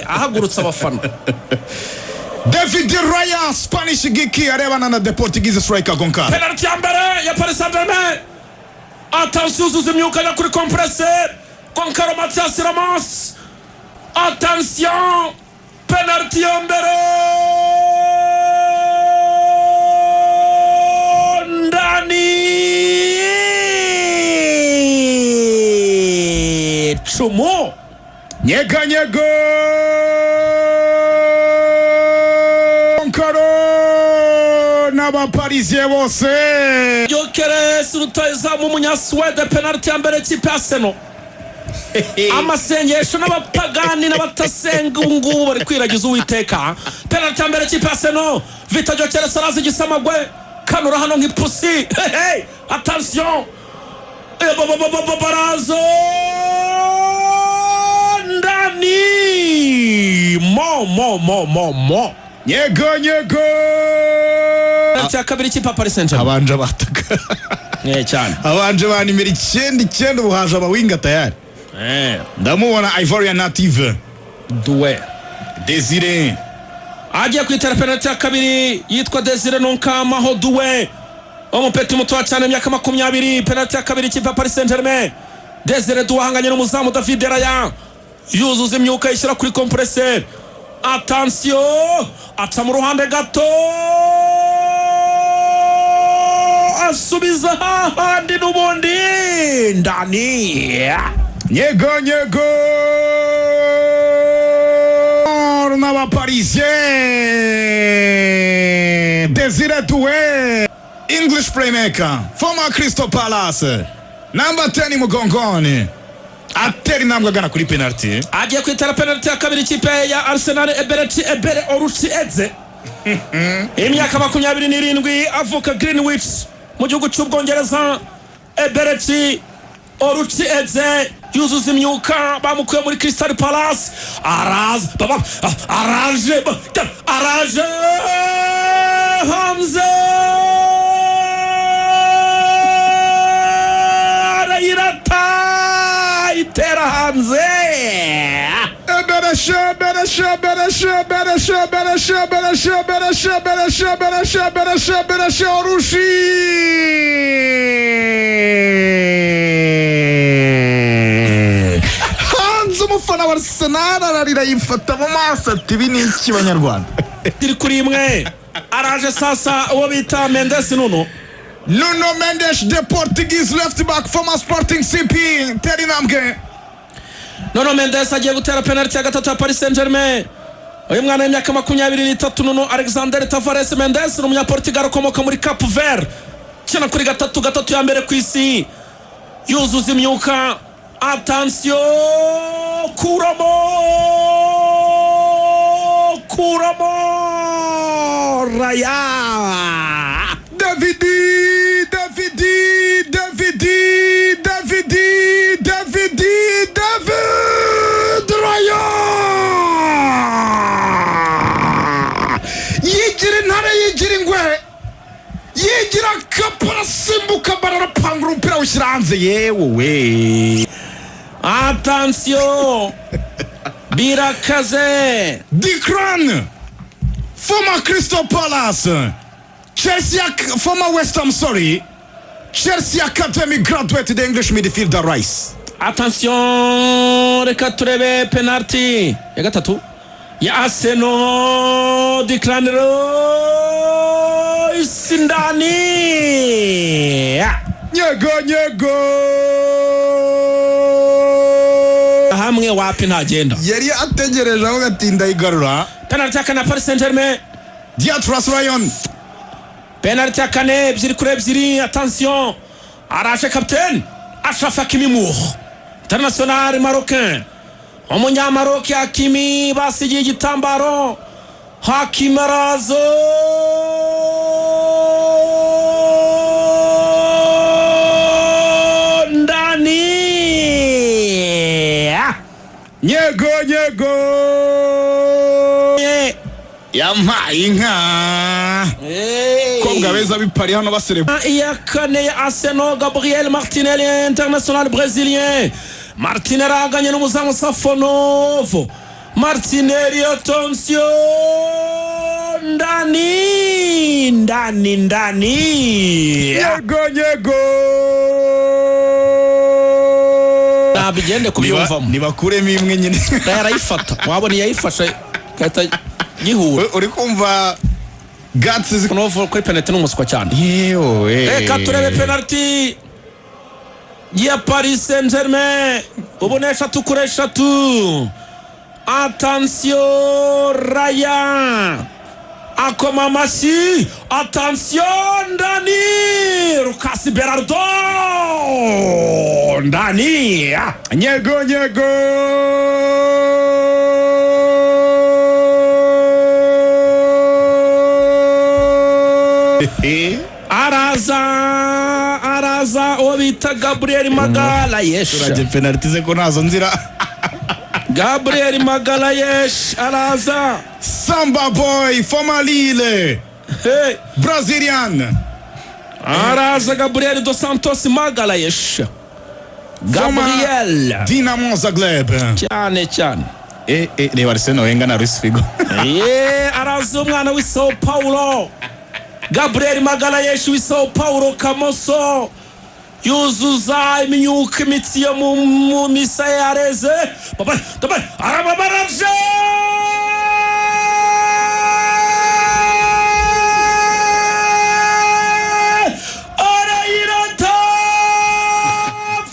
ahagurutsa abafana. David Raya Spanish Giki arebana na the Portuguese striker Goncalo. Penalty ya mbere ya Paris Saint-Germain. Attention zuzimyuka ya kuri compresseur. Goncalo Matias Ramos. Attention. Penalty ya mbere. Ndani. Chumo. Nyego n'aba Parisien bose Gyökeres rutayizamu umunyaswede penalty ya mbere kipe Arsenal. Amasengesho n'abapagani n'abatasenga ngubu bari kwiragiza Uwiteka. Penalty ya mbere kipe Arsenal. Victor Gyökeres arazi gisamagwe kanura hano nk'ipusi. Hey, attention. Barazo ndani mo Nyego cya kabiri kipa Paris Saint-Germain abanje bataka cyane abanje bani meri 9 ubuhaje abawinga tayari ndamubona Ivorian native Doué Désiré agiye kwitera penalty ya kabiri yitwa Désiré Nonkamaho Doué umupeti muto cyane imyaka 20 penalty ya kabiri kipa Paris Saint-Germain Désiré Doué ahanganye n'umuzamu David Raya yuzuza imyuka yishyira kuri compresseur. Attention aca mu ruhande gato asubiza hahandi n'ubundi ndani. Nyego n'aba Parisien Désiré Doué English playmaker former Crystal Palace number 10 mugongoni ateri nambwa agana kuri penalty agiye kwitera penalty ya kabiri kipe ya Arsenal Ebere Oruchieze imyaka 27 avuka Greenwich mu gihugu cy'Ubwongereza. Ebere Oruchieze yuzuza imyuka bamukuye muri Crystal Palace araje Hamza Tera Hanze Oruchi Hanze umufana wa Arsenal ararira yifata mu maso ati ibi ni iki banyarwanda tiri kuri imwe araje sasa uwo bita Mendes Nuno Mendes the Portuguese left back former Sporting CP teri nambwe Nuno Mendes agiye gutera penalty ya gatatu ya Paris Saint-Germain. Uyu mwana w'imyaka 23 Nuno Alexander Tavares Mendes n'umunyaportugal ukomoka muri Cape Verde kina kuri gatatu ya mbere ku isi yuzuza imyuka. Attention kuramo Raya David Raya yigira ingwe yigira kapara simbuka barara pangura umupira ushyira hanze yewe. Attention birakaze Declan former Crystal Palace former West Ham Chelsea Academy graduate the English midfielder Rice. Attention reka turebe penalty ya gatatu ya Arsenal. Declan Rice ndani. Nyego hamwe wapi ntagenda yari ategereje aho gatinda igarura. Penalty ya kane Paris Saint-Germain Diatras Rayon penalty ya kane 2-2. Attention arashe captain Achraf Hakimi Mour international marocain umunyamaroki Hakimi basigiye igitambaro. Hakimi arazo ndani. Nyego yampaye inka kobwa beza bipari hano baserebu. iya kane ya Arsenal Gabriel Martinelli international brésilien. Martinelli aganye n'umuzamu Safonovo Martinelli, attention, ndani Nyego nabigende kubyumvamo nibakuremo imwe nyine yarayifata wabona yayifashe kata gihura uri kumva guts zikonovo kuri penalty n'umuswa cyane reka turebe penalty ya Paris Saint-Germain ubonesha tukuresha tu. Attention Raya akoma masi, attention ndani Lucas Berardo ndani Nyego araza obita Gabriel Magalhaes turaje penalty ze ko nazo nzira Gabriel Magalhaes araza Samba boy former Lille Brazilian araza Gabriel dos Santos Magalhaes Gabriel Dinamo Zagreb cyane reba Arsenal wenga na Luis Figo araza umwana w'i Sao Paulo Gabriel Magalhaes w'i Sao Paulo Kamoso yuzuza imyuka imitsi yo mu misaya yareze arababaravye arayirata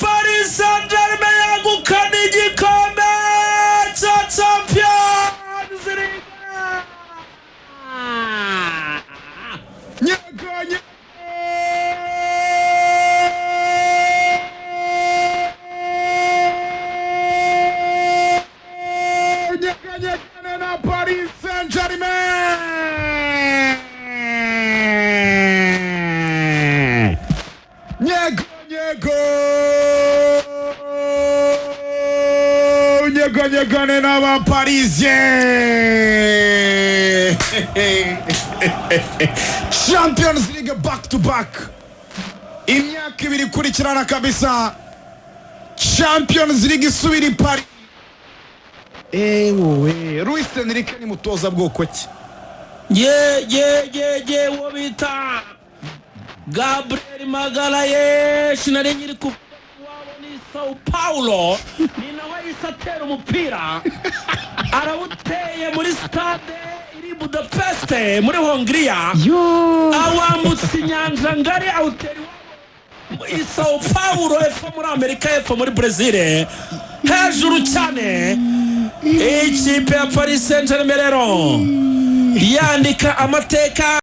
Paris Saint-Germain yagukana igikombe ca Champions League. Paris Saint-Germain Nyego n'aba Parisien Champions League back to back imyaka ibiri kurikirana kabisa Champions League isubira Paris Luis Enrique ni mutoza bwoko ki wobita Gabriel Magalhaes nari nyiri ku wabo ni Sao Paulo ni nawe isatera umupira arawuteye muri stade iri Budapest muri Hongria awambutse inyanja ngari awutera i Sao Paulo efo muri Amerika efo muri Brazil hejuru cyane. Ikipe ya Paris Saint-Germain rero yandika amateka.